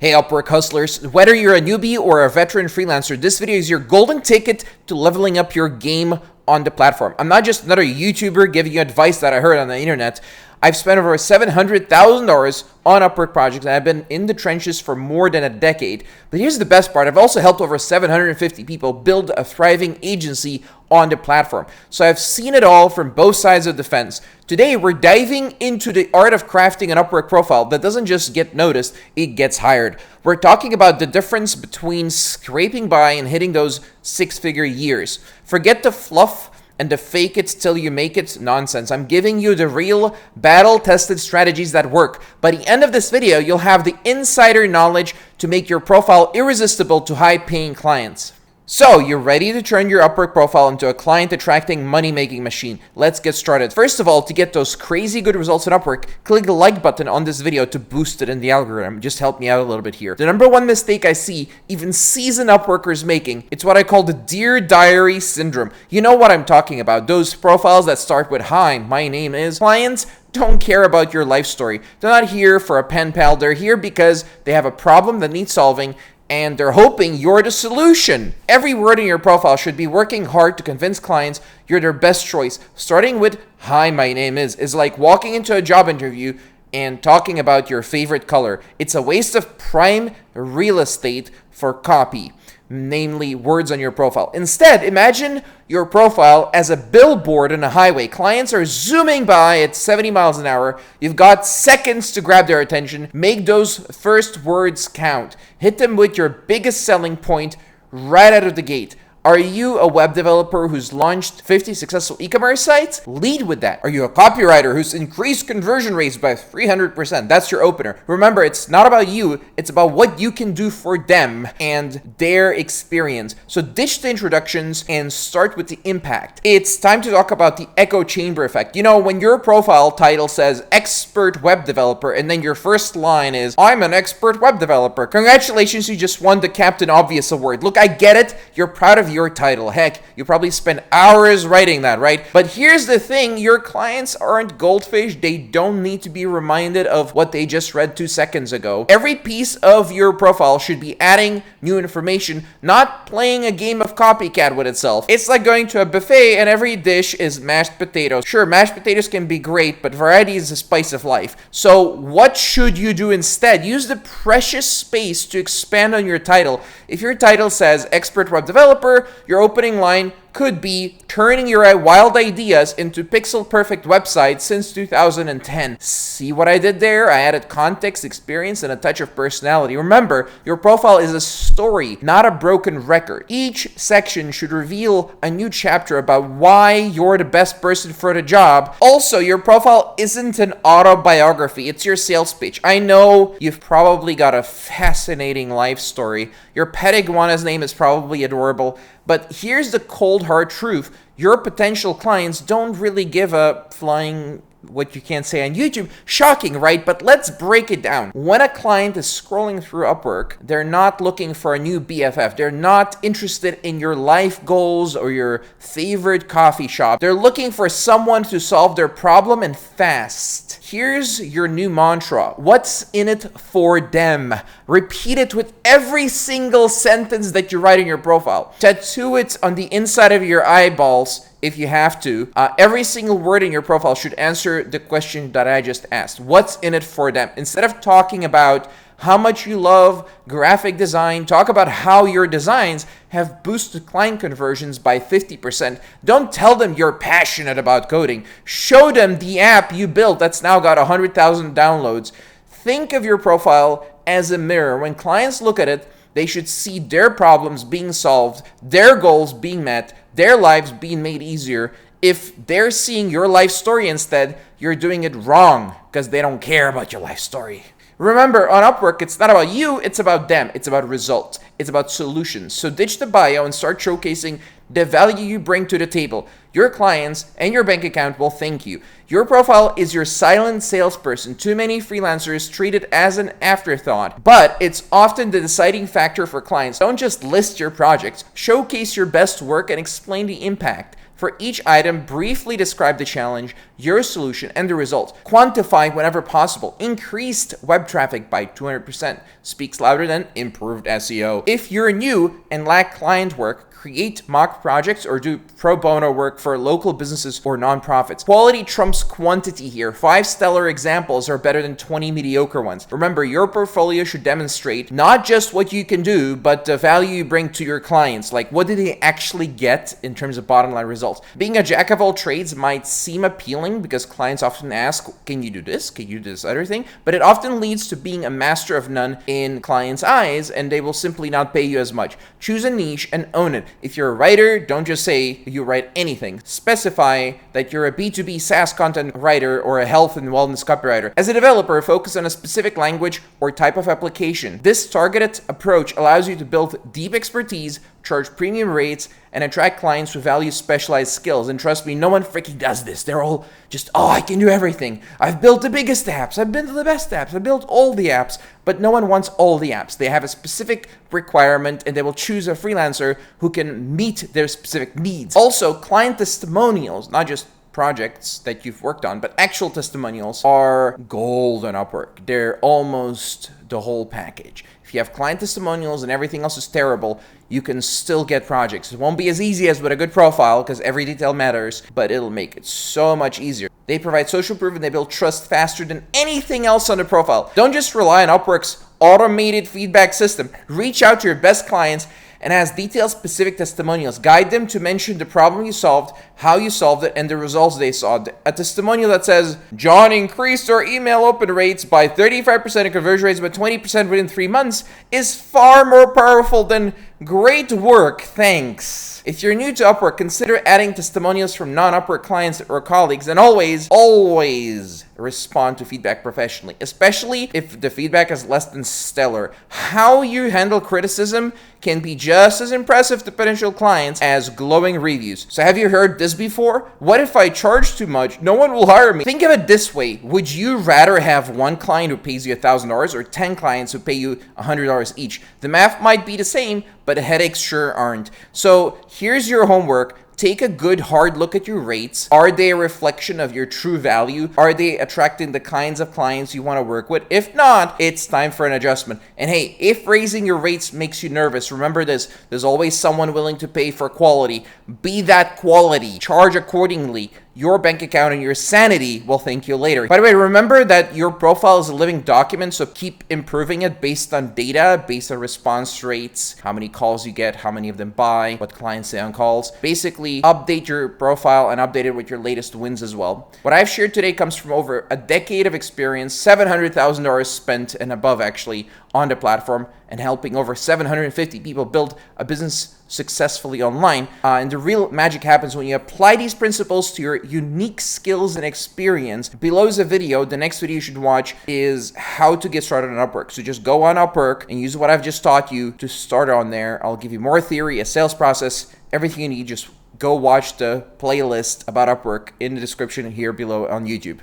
Hey Upwork hustlers, whether you're a newbie or a veteran freelancer, this video is your golden ticket to leveling up your game on the platform. I'm not just another YouTuber giving you advice that I heard on the internet. I've spent over $700,000 on Upwork projects, and I've been in the trenches for more than a decade. But here's the best part. I've also helped over 750 people build a thriving agency on the platform. So I've seen it all from both sides of the fence. Today, we're diving into the art of crafting an Upwork profile that doesn't just get noticed, it gets hired. We're talking about the difference between scraping by and hitting those six-figure years. Forget the fluff and the fake it till you make it nonsense. I'm giving you the real battle-tested strategies that work. By the end of this video, you'll have the insider knowledge to make your profile irresistible to high-paying clients. So, you're ready to turn your Upwork profile into a client-attracting money-making machine. Let's get started. First of all, to get those crazy good results in Upwork, click the like button on this video to boost it in the algorithm. Just help me out a little bit here. The number one mistake I see even seasoned Upworkers making, it's what I call the Dear Diary syndrome. You know what I'm talking about. Those profiles that start with, "Hi, my name is." Clients don't care about your life story. They're not here for a pen pal. They're here because they have a problem that needs solving, and they're hoping you're the solution. Every word in your profile should be working hard to convince clients you're their best choice. Starting with, "Hi, my name is like walking into a job interview and talking about your favorite color. It's a waste of prime real estate for copy, namely words on your profile. Instead, imagine your profile as a billboard on a highway. Clients are zooming by at 70 miles an hour. You've got seconds to grab their attention. Make those first words count. Hit them with your biggest selling point right out of the gate. Are you a web developer who's launched 50 successful e-commerce sites? Lead with that. Are you a copywriter who's increased conversion rates by 300%? That's your opener. Remember, it's not about you, it's about what you can do for them and their experience. So ditch the introductions and start with the impact. It's time to talk about the echo chamber effect. You know, when your profile title says expert web developer and then your first line is, "I'm an expert web developer." Congratulations, you just won the Captain Obvious award. Look, I get it. You're proud of your title. Heck, you probably spent hours writing that, right? But here's the thing, your clients aren't goldfish. They don't need to be reminded of what they just read 2 seconds ago. Every piece of your profile should be adding new information, not playing a game of copycat with itself. It's like going to a buffet and every dish is mashed potatoes. Sure, mashed potatoes can be great, but variety is the spice of life. So what should you do instead? Use the precious space to expand on your title. If your title says expert web developer, your opening line could be turning your wild ideas into pixel-perfect websites since 2010. See what I did there? I added context, experience, and a touch of personality. Remember, your profile is a story, not a broken record. Each section should reveal a new chapter about why you're the best person for the job. Also, your profile isn't an autobiography. It's your sales pitch. I know you've probably got a fascinating life story. Your pet iguana's name is probably adorable. But here's the cold hard truth. Your potential clients don't really give a flying what you can't say on YouTube. Shocking, right? But let's break it down. When a client is scrolling through Upwork, they're not looking for a new BFF. They're not interested in your life goals or your favorite coffee shop. They're looking for someone to solve their problem and fast. Here's your new mantra. What's in it for them? Repeat it with every single sentence that you write in your profile. Tattoo it on the inside of your eyeballs if you have to. Every single word in your profile should answer the question that I just asked. What's in it for them? Instead of talking about how much you love graphic design, talk about how your designs have boosted client conversions by 50%. Don't tell them you're passionate about coding. Show them the app you built that's now got 100,000 downloads. Think of your profile as a mirror. When clients look at it, they should see their problems being solved, their goals being met, their lives being made easier. If they're seeing your life story instead, you're doing it wrong because they don't care about your life story. Remember, on Upwork, it's not about you, it's about them. It's about results. It's about solutions. So ditch the bio and start showcasing the value you bring to the table. Your clients and your bank account will thank you. Your profile is your silent salesperson. Too many freelancers treat it as an afterthought, but it's often the deciding factor for clients. Don't just list your projects. Showcase your best work and explain the impact. For each item, briefly describe the challenge, your solution, and the result. Quantify whenever possible. Increased web traffic by 200% speaks louder than improved SEO. If you're new and lack client work, create mock projects or do pro bono work for local businesses or nonprofits. Quality trumps quantity here. 5 stellar examples are better than 20 mediocre ones. Remember, your portfolio should demonstrate not just what you can do, but the value you bring to your clients. Like, what do they actually get in terms of bottom line results? Being a jack of all trades might seem appealing because clients often ask, can you do this? Can you do this other thing? But it often leads to being a master of none in clients' eyes, and they will simply not pay you as much. Choose a niche and own it. If you're a writer, don't just say you write anything. Specify that you're a B2B SaaS content writer or a health and wellness copywriter. As a developer, focus on a specific language or type of application. This targeted approach allows you to build deep expertise, charge premium rates, and attract clients who value specialized skills. And trust me, no one freaking does this. They're all just, oh, I can do everything. I've built the biggest apps. I've built the best apps. I built all the apps. But no one wants all the apps. They have a specific requirement, and they will choose a freelancer who can meet their specific needs. Also, client testimonials, not just projects that you've worked on, but actual testimonials are gold on Upwork. They're almost the whole package. If you have client testimonials and everything else is terrible, you can still get projects. It won't be as easy as with a good profile because every detail matters, but it'll make it so much easier. They provide social proof and they build trust faster than anything else on the profile. Don't just rely on Upwork's automated feedback system. Reach out to your best clients and ask detailed specific testimonials. Guide them to mention the problem you solved, how you solved it, and the results they saw. A testimonial that says, John increased our email open rates by 35% and conversion rates by 20% within 3 months is far more powerful than great work, thanks. If you're new to Upwork, consider adding testimonials from non-Upwork clients or colleagues, and always respond to feedback professionally, especially if the feedback is less than stellar. How you handle criticism can be just as impressive to potential clients as glowing reviews. So have you heard this before? What if I charge too much? No one will hire me. Think of it this way. Would you rather have one client who pays you $1,000 or 10 clients who pay you $100 each? The math might be the same, but the headaches sure aren't. So here's your homework. Take a good hard look at your rates. Are they a reflection of your true value? Are they attracting the kinds of clients you want to work with? If not, it's time for an adjustment. And hey, if raising your rates makes you nervous, remember this, there's always someone willing to pay for quality. Be that quality. Charge accordingly. Your bank account and your sanity will thank you later. By the way, remember that your profile is a living document, so keep improving it based on data, based on response rates, how many calls you get, how many of them buy, what clients say on calls. Basically, update your profile and update it with your latest wins as well. What I've shared today comes from over a decade of experience, $700,000 spent and above actually on the platform, and helping over 750 people build a business successfully online. And the real magic happens when you apply these principles to your unique skills and experience. Below is a video. The next video you should watch is how to get started on Upwork. So just go on Upwork and use what I've just taught you to start on there. I'll give you more theory, a sales process, everything you need. Just go watch the playlist about Upwork in the description here below on YouTube.